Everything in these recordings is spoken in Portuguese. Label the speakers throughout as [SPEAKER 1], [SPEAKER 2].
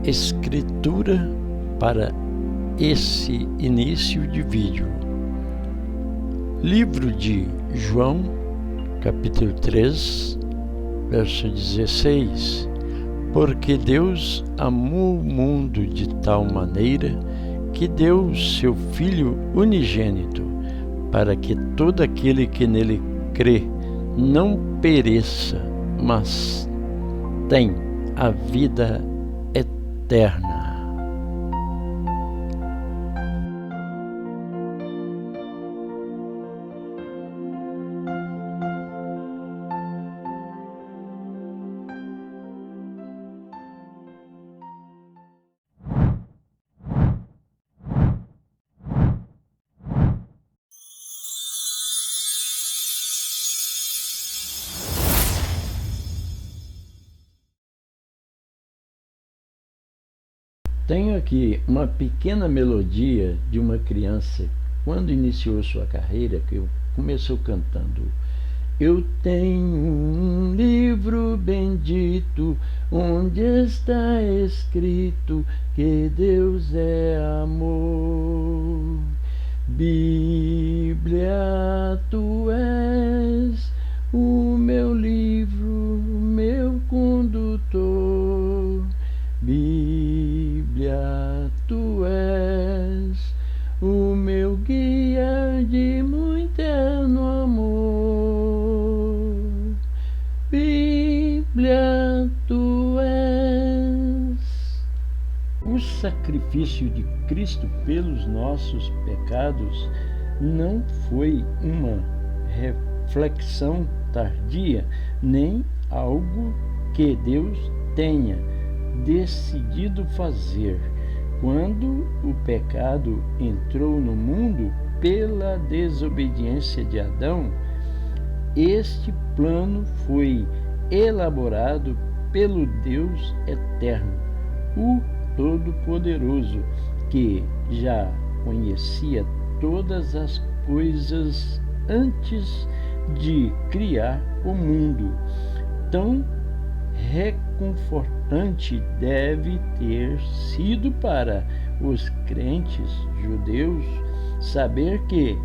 [SPEAKER 1] Escritura para esse início de vídeo. Livro de João, capítulo 3, verso 16. Porque Deus amou o mundo de tal maneira que deu o seu Filho unigênito, para que todo aquele que nele crê não pereça, mas tenha a vida eterna. Tenho aqui uma pequena melodia de uma criança quando iniciou sua carreira, que começou cantando: eu tenho um livro bendito, onde está escrito que Deus é amor. Bíblia, tu és o meu livro, meu condutor. Bíblia, tu és o meu guia de muito eterno amor. Bíblia, tu és. O sacrifício de Cristo pelos nossos pecados não foi uma reflexão tardia, nem algo que Deus tenha decidido fazer. Quando o pecado entrou no mundo pela desobediência de Adão, este plano foi elaborado pelo Deus eterno, o Todo-Poderoso, que já conhecia todas as coisas antes de criar o mundo. Tão reconfortante deve ter sido para os crentes judeus saber que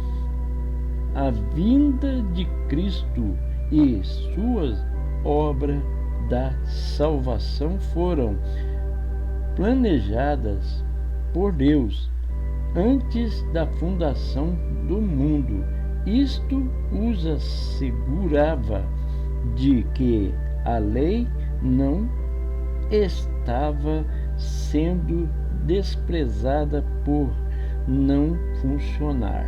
[SPEAKER 1] a vinda de Cristo e sua obra da salvação foram planejadas por Deus antes da fundação do mundo. Isto os assegurava de que a lei não estava sendo desprezada por não funcionar,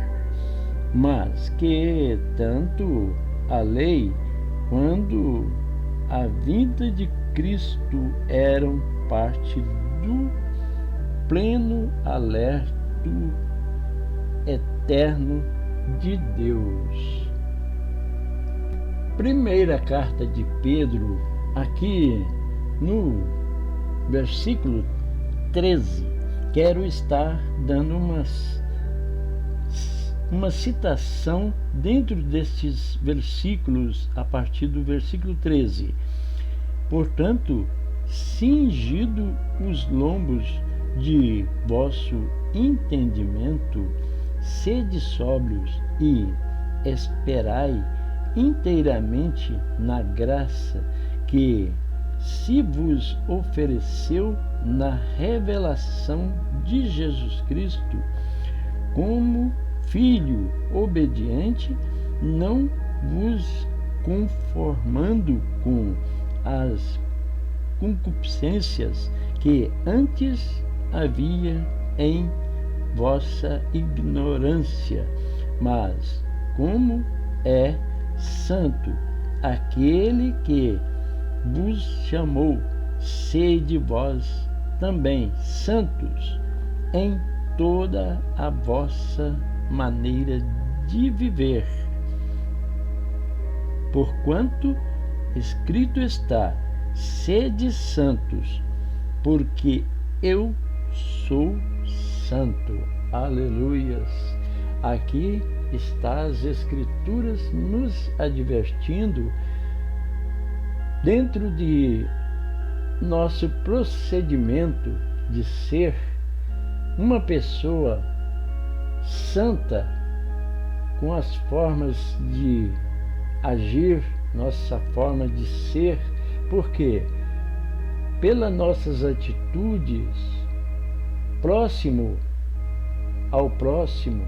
[SPEAKER 1] mas que tanto a lei quanto a vinda de Cristo eram parte do pleno alerto eterno de Deus. Primeira carta de Pedro, aqui no versículo 13, quero estar dando uma citação dentro destes versículos, a partir do versículo 13. Portanto, cingido os lombos de vosso entendimento, sede sóbrios e esperai inteiramente na graça que se vos ofereceu na revelação de Jesus Cristo. Como filho obediente, não vos conformando com as concupiscências que antes havia em vossa ignorância, mas como é santo aquele que vos chamou, sede vós também santos em toda a vossa maneira de viver. Porquanto escrito está: sede santos, porque eu sou santo. Aleluias! Aqui está as Escrituras nos advertindo dentro de nosso procedimento de ser uma pessoa santa, com as formas de agir, nossa forma de ser, porque pelas nossas atitudes próximo ao próximo,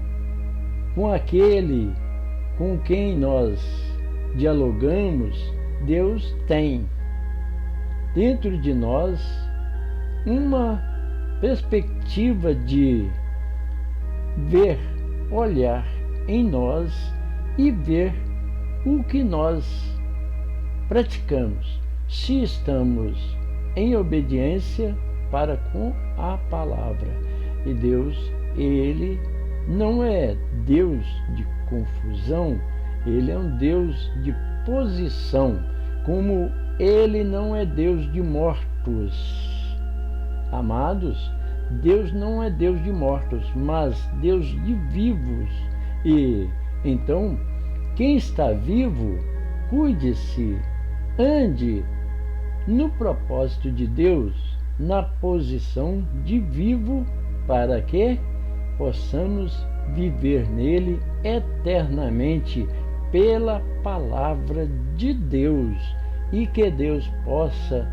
[SPEAKER 1] com aquele com quem nós dialogamos, Deus tem dentro de nós uma perspectiva de ver, olhar em nós e ver o que nós praticamos, se estamos em obediência para com a palavra. E Deus, Ele não é Deus de confusão, Ele é um Deus de posição, como Ele não é Deus de mortos. Amados, Deus não é Deus de mortos, mas Deus de vivos. E então, quem está vivo, cuide-se, ande no propósito de Deus, na posição de vivo, para que possamos viver nele eternamente pela palavra de Deus, e que Deus possa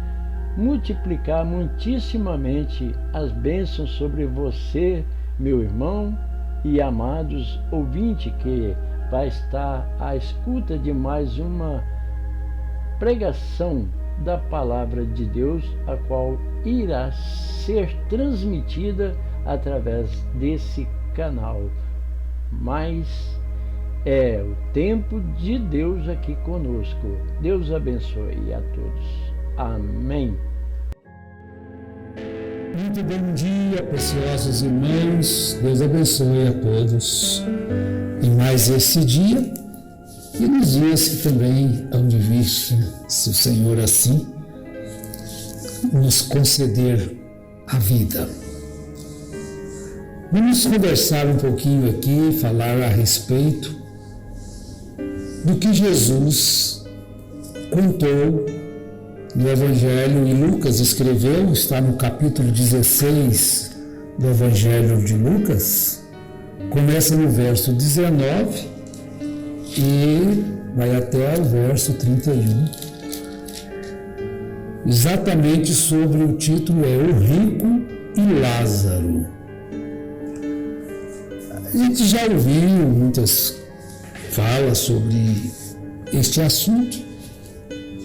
[SPEAKER 1] multiplicar muitíssimamente as bênçãos sobre você, meu irmão e amados ouvintes, que vai estar à escuta de mais uma pregação da palavra de Deus, a qual irá ser transmitida através desse canal. Mas é o tempo de Deus aqui conosco. Deus abençoe a todos. Amém.
[SPEAKER 2] Muito bom dia, preciosos irmãos. Deus abençoe a todos em mais esse dia e nos dias que também hão de vir, se o Senhor assim nos conceder a vida. Vamos conversar um pouquinho aqui, falar a respeito do que Jesus contou no Evangelho, e Lucas escreveu, está no capítulo 16 do Evangelho de Lucas, começa no verso 19 e vai até o verso 31, exatamente sobre o título é O Rico e Lázaro. A gente já ouviu muitas falas sobre este assunto,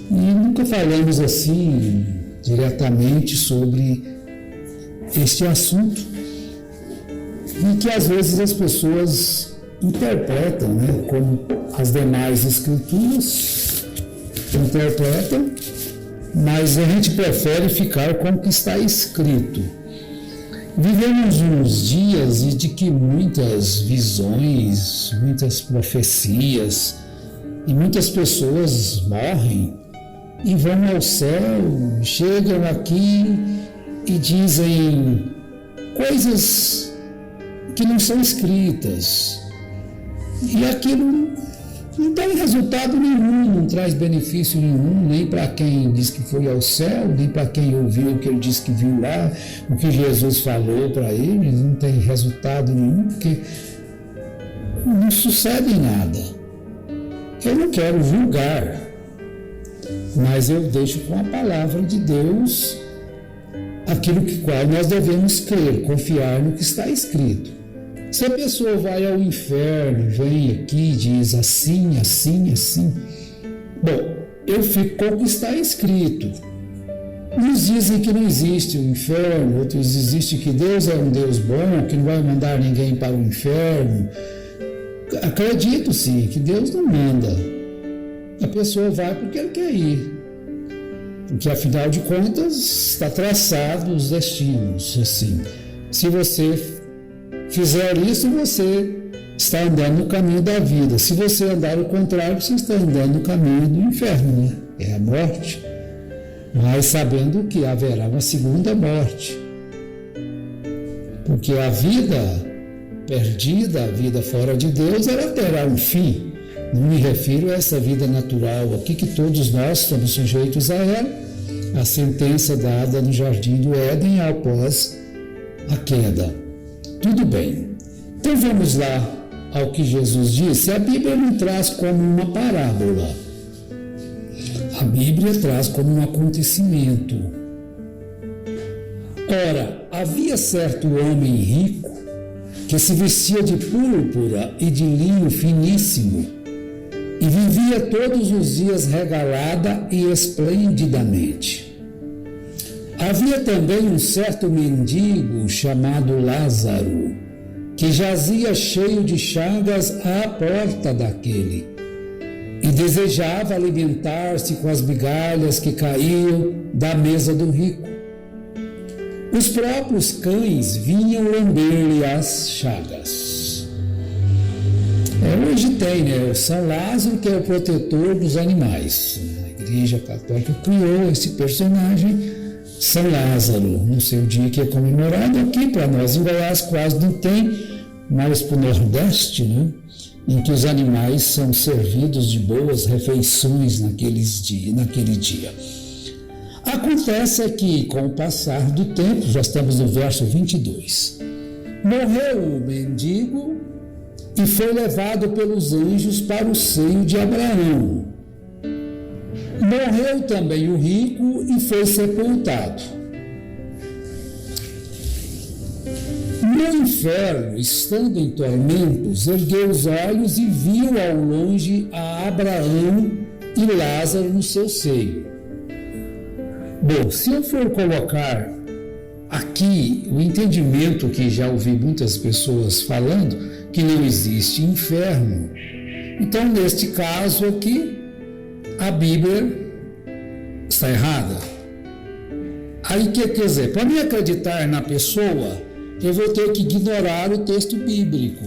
[SPEAKER 2] e nunca falamos assim diretamente sobre este assunto, e que às vezes as pessoas interpretam, como as demais escrituras interpretam, mas a gente prefere ficar com o que está escrito. Vivemos uns dias de que muitas visões, muitas profecias e muitas pessoas morrem e vão ao céu, chegam aqui e dizem coisas que não são escritas. E aquilo não tem resultado nenhum, não traz benefício nenhum, nem para quem diz que foi ao céu, nem para quem ouviu o que ele disse que viu lá, o que Jesus falou para ele, não tem resultado nenhum, porque não sucede nada. Eu não quero julgar, mas eu deixo com a palavra de Deus aquilo que qual nós devemos crer, confiar no que está escrito. Se a pessoa vai ao inferno, vem aqui e diz assim, assim, assim, bom, eu fico com o que está escrito. Uns dizem que não existe o inferno, outros dizem que Deus é um Deus bom, que não vai mandar ninguém para o inferno. Acredito sim, que Deus não manda. A pessoa vai porque ele quer ir. Porque afinal de contas está traçado os destinos. Assim, se você fizer isso, você está andando no caminho da vida. Se você andar ao contrário, você está andando no caminho do inferno, É a morte. Mas sabendo que haverá uma segunda morte. Porque a vida perdida, a vida fora de Deus, ela terá um fim. Não me refiro a essa vida natural aqui, que todos nós estamos sujeitos a ela. a sentença dada no Jardim do Éden após a queda. Tudo bem. Então vamos lá ao que Jesus disse. A Bíblia não traz como uma parábola. A Bíblia traz como um acontecimento. Ora, havia certo homem rico que se vestia de púrpura e de linho finíssimo e vivia todos os dias regalada e esplendidamente. Havia também um certo mendigo chamado Lázaro, que jazia cheio de chagas à porta daquele, e desejava alimentar-se com as migalhas que caíam da mesa do rico. Os próprios cães vinham lamber-lhe as chagas. Hoje tem, o São Lázaro, que é o protetor dos animais. A Igreja Católica criou esse personagem, São Lázaro, no seu dia que é comemorado. Aqui para nós em Goiás quase não tem, mas para o Nordeste, em que os animais são servidos de boas refeições naquele dia. Acontece que, com o passar do tempo, já estamos no verso 22, morreu o mendigo e foi levado pelos anjos para o seio de Abraão. Morreu também o rico e foi sepultado. No inferno, estando em tormentos, ergueu os olhos e viu ao longe a Abraão e Lázaro no seu seio. Bom, se eu for colocar aqui o entendimento que já ouvi muitas pessoas falando, que não existe inferno, então neste caso aqui, a Bíblia está errada. Aí quer dizer, para me acreditar na pessoa, eu vou ter que ignorar o texto bíblico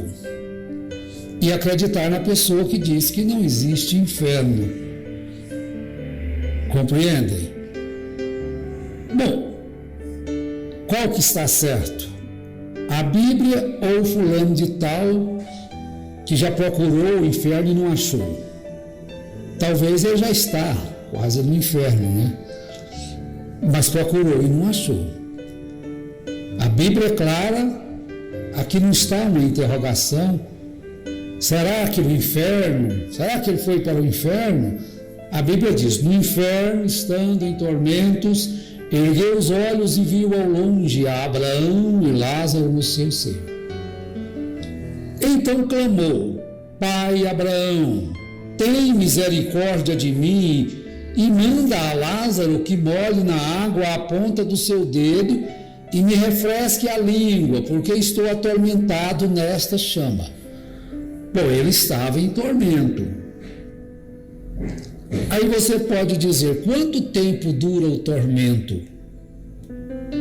[SPEAKER 2] e acreditar na pessoa que diz que não existe inferno. Compreendem? Bom, qual que está certo? A Bíblia ou fulano de tal que já procurou o inferno e não achou? Talvez ele já está quase no inferno, mas procurou e não achou. A Bíblia é clara, aqui não está uma interrogação. Será que no inferno? Será que ele foi para o inferno? A Bíblia diz, no inferno, estando em tormentos, ergueu os olhos e viu ao longe a Abraão e Lázaro no seu seio. Então clamou, Pai Abraão, tem misericórdia de mim e manda a Lázaro que molhe na água a ponta do seu dedo e me refresque a língua, porque estou atormentado nesta chama. Bom, ele estava em tormento. Aí você pode dizer, quanto tempo dura o tormento?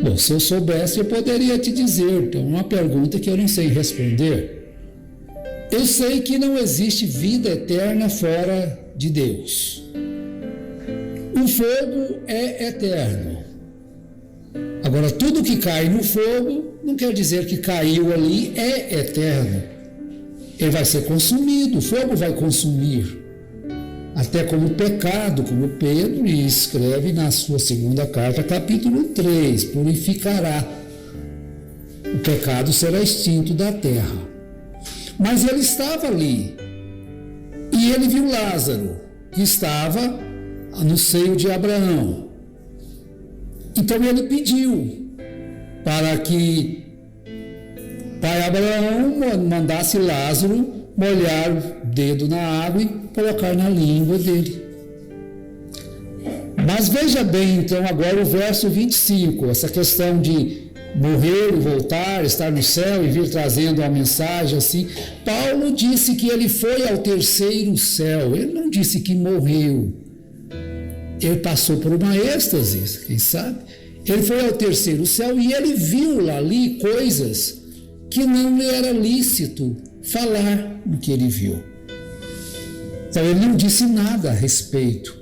[SPEAKER 2] Bom, se eu soubesse, eu poderia te dizer. Então, uma pergunta que eu não sei responder. Eu sei que não existe vida eterna fora de Deus. O fogo é eterno. Agora, tudo que cai no fogo não quer dizer que caiu ali é eterno. Ele vai ser consumido, o fogo vai consumir. Até como pecado, como Pedro escreve na sua segunda carta, capítulo 3, purificará. O pecado será extinto da terra. Mas ele estava ali. E ele viu Lázaro, que estava no seio de Abraão. Então ele pediu para que Pai Abraão mandasse Lázaro molhar o dedo na água e colocar na língua dele. Mas veja bem, então, agora o verso 25, essa questão de morrer e voltar, estar no céu e vir trazendo a mensagem assim. Paulo disse que ele foi ao terceiro céu, ele não disse que morreu. Ele passou por uma êxtase, quem sabe? Ele foi ao terceiro céu e ele viu ali coisas que não lhe era lícito falar do que ele viu. Então ele não disse nada a respeito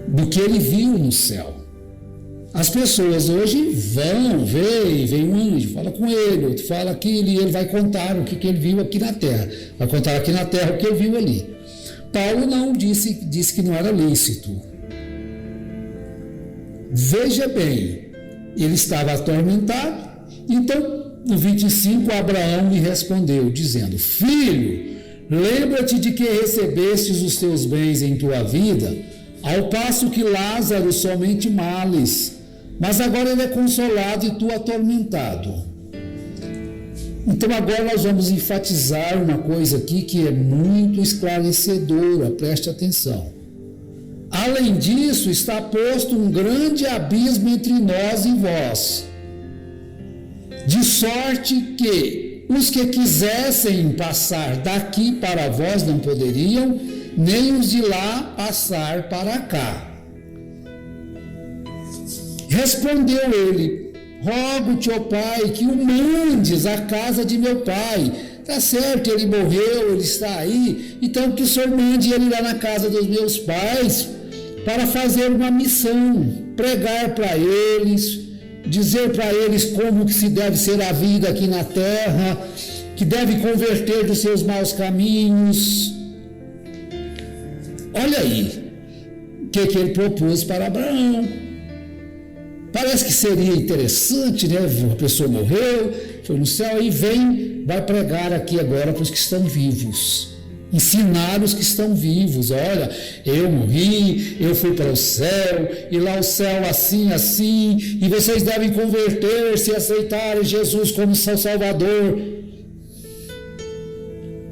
[SPEAKER 2] do que ele viu no céu. As pessoas hoje vem um anjo, fala com ele, outro fala aquilo e ele vai contar o que ele viu aqui na terra. Vai contar aqui na terra o que ele viu ali. Paulo não disse que não era lícito. Veja bem, ele estava atormentado. Então, no 25, Abraão lhe respondeu, dizendo: Filho, lembra-te de que recebestes os teus bens em tua vida, ao passo que Lázaro somente males, mas agora ele é consolado e tu atormentado. Então agora nós vamos enfatizar uma coisa aqui que é muito esclarecedora, preste atenção. Além disso, está posto um grande abismo entre nós e vós, de sorte que os que quisessem passar daqui para vós não poderiam, nem os de lá passar para cá. Respondeu ele: Rogo-te, ó Pai, que o mandes à casa de meu pai. Está certo, ele morreu, ele está aí, então que o Senhor mande ele lá na casa dos meus pais para fazer uma missão, pregar para eles, dizer para eles como que se deve ser a vida aqui na terra, que deve converter dos seus maus caminhos. Olha aí o que ele propôs para Abraão. Parece que seria interessante, né? Uma pessoa morreu, foi no céu, e vai pregar aqui agora para os que estão vivos. Ensinar os que estão vivos. Olha, eu morri, eu fui para o céu, e lá o céu assim, assim, e vocês devem converter-se e aceitar Jesus como seu Salvador,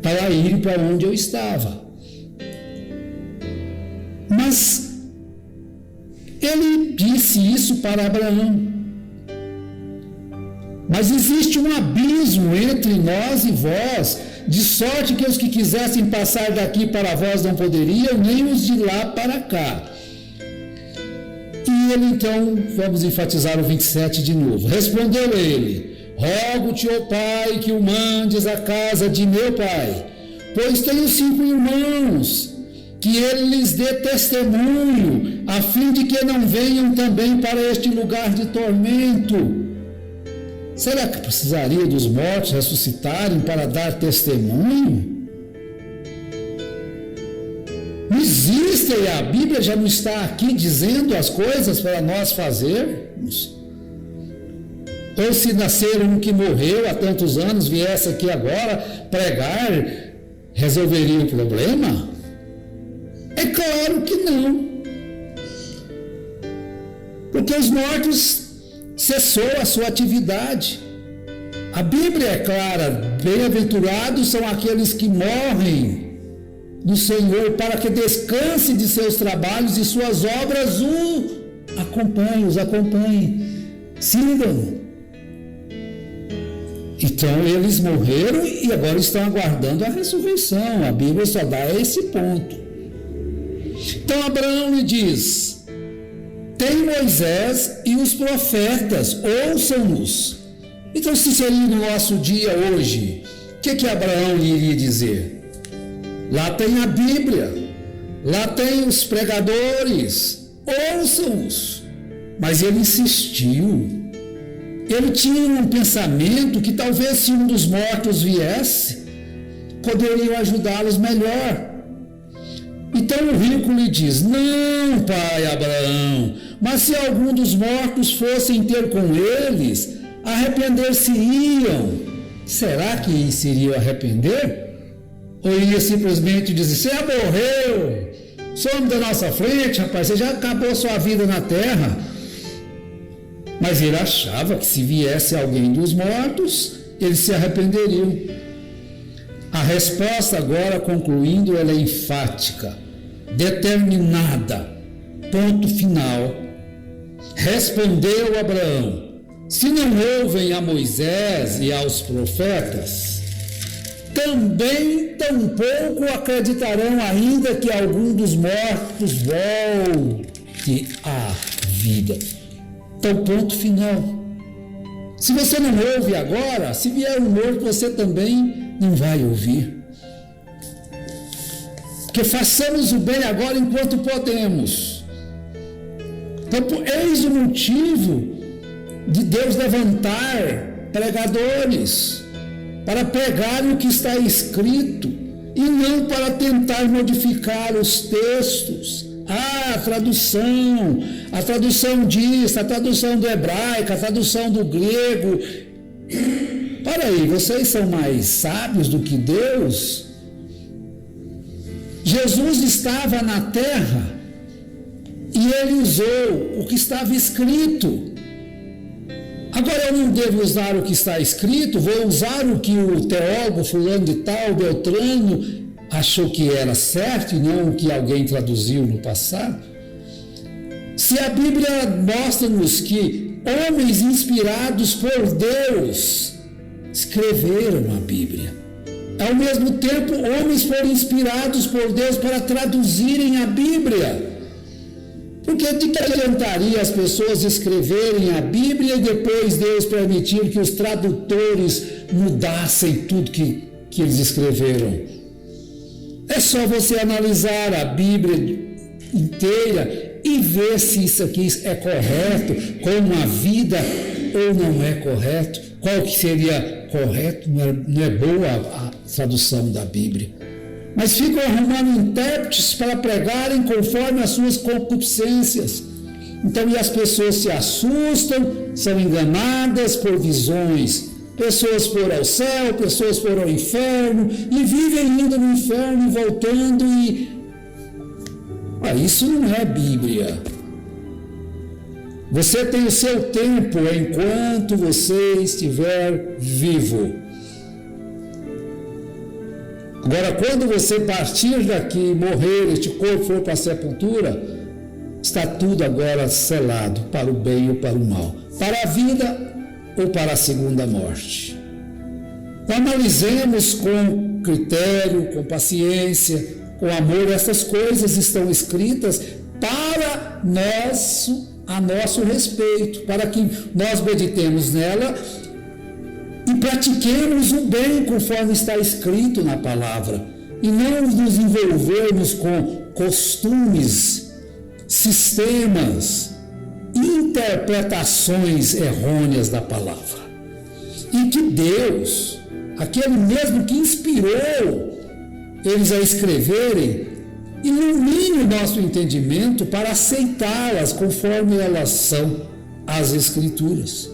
[SPEAKER 2] para ir para onde eu estava. Mas ele disse isso para Abraão. Mas existe um abismo entre nós e vós, de sorte que os que quisessem passar daqui para vós não poderiam, nem os de lá para cá. E ele então, vamos enfatizar o 27 de novo. Respondeu ele: Rogo-te, ó Pai, que o mandes à casa de meu pai, pois tenho 5 irmãos, que ele lhes dê testemunho, a fim de que não venham também para este lugar de tormento. Será que precisaria dos mortos ressuscitarem para dar testemunho? Não existe, a Bíblia já não está aqui dizendo as coisas para nós fazermos? Ou se nascer um que morreu há tantos anos, viesse aqui agora pregar, resolveria o problema? É claro que não. Porque os mortos cessou a sua atividade. A Bíblia é clara: bem-aventurados são aqueles que morrem no Senhor, para que descanse de seus trabalhos e suas obras os acompanhem, sigam. Então eles morreram e agora estão aguardando a ressurreição. A Bíblia só dá esse ponto. Então Abraão lhe diz: tem Moisés e os profetas, ouçam-nos. Então, se seria no nosso dia hoje, o que Abraão lhe iria dizer? Lá tem a Bíblia, lá tem os pregadores, ouçam-nos. Mas ele insistiu. Ele tinha um pensamento que talvez, se um dos mortos viesse, poderiam ajudá-los melhor. Então o rico lhe diz: não, pai Abraão, mas se algum dos mortos fossem ter com eles, arrepender-se-iam. Será que se iriam arrepender? Ou iria simplesmente dizer: você já morreu, some da nossa frente, rapaz, você já acabou sua vida na terra. Mas ele achava que se viesse alguém dos mortos, eles se arrependeriam. A resposta agora, concluindo, ela é enfática, determinada, ponto final. Respondeu Abraão: se não ouvem a Moisés e aos profetas, também tampouco acreditarão ainda que algum dos mortos volte à vida. Então, ponto final. Se você não ouve agora, se vier um morto, você também não vai ouvir. Porque façamos o bem agora enquanto podemos. Então, eis o motivo de Deus levantar pregadores para pregar o que está escrito e não para tentar modificar os textos, a tradução disso, a tradução do hebraico, a tradução do grego. Para aí, vocês são mais sábios do que Deus? Jesus estava na terra e ele usou o que estava escrito. Agora eu não devo usar o que está escrito, vou usar o que o teólogo fulano de tal, Beltrano, achou que era certo e não o que alguém traduziu no passado? Se a Bíblia mostra-nos que homens inspirados por Deus escreveram a Bíblia, ao mesmo tempo homens foram inspirados por Deus para traduzirem a Bíblia. Porque de que adiantaria as pessoas escreverem a Bíblia e depois Deus permitir que os tradutores mudassem tudo que eles escreveram? É só você analisar a Bíblia inteira e ver se isso aqui é correto, como a vida, ou não é correto. Qual que seria correto? Não é boa a tradução da Bíblia. Mas ficam arrumando intérpretes para pregarem conforme as suas concupiscências. Então, e as pessoas se assustam, são enganadas por visões. Pessoas foram ao céu, pessoas foram ao inferno, e vivem indo no inferno e voltando, isso não é Bíblia. Você tem o seu tempo enquanto você estiver vivo. Agora, quando você partir daqui, morrer, este corpo for para a sepultura, está tudo agora selado para o bem ou para o mal, para a vida ou para a segunda morte. Analisemos com critério, com paciência, com amor. Essas coisas estão escritas para a nosso respeito, para que nós meditemos nela e pratiquemos o bem conforme está escrito na palavra, e não nos envolvermos com costumes, sistemas, interpretações errôneas da palavra. E que Deus, aquele mesmo que inspirou eles a escreverem, ilumine o nosso entendimento para aceitá-las conforme elas são, as Escrituras.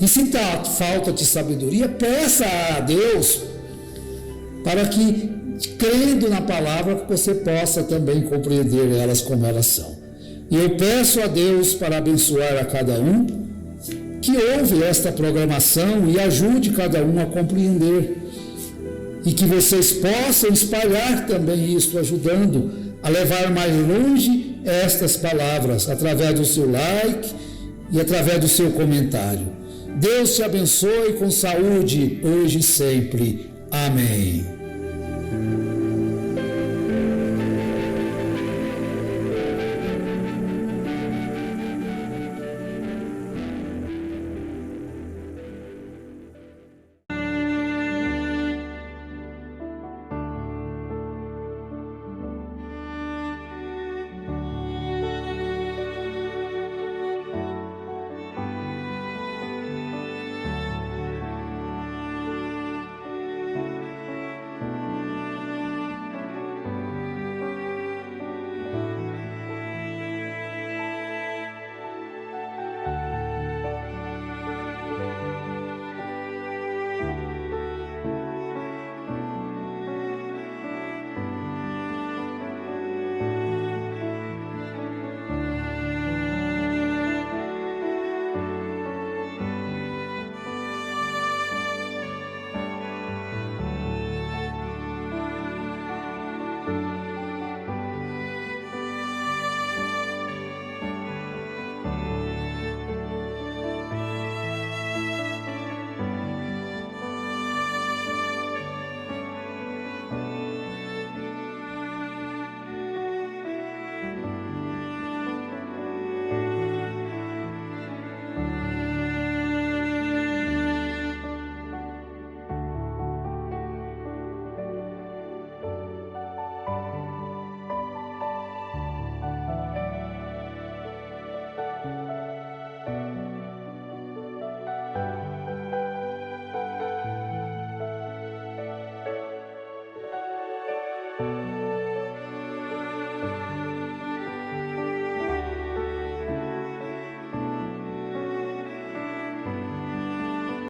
[SPEAKER 2] E se falta de sabedoria, peça a Deus para que, crendo na palavra, que você possa também compreender elas como elas são. E eu peço a Deus para abençoar a cada um que ouve esta programação e ajude cada um a compreender. E que vocês possam espalhar também isso, ajudando a levar mais longe estas palavras, através do seu like e através do seu comentário. Deus te abençoe com saúde, hoje e sempre. Amém.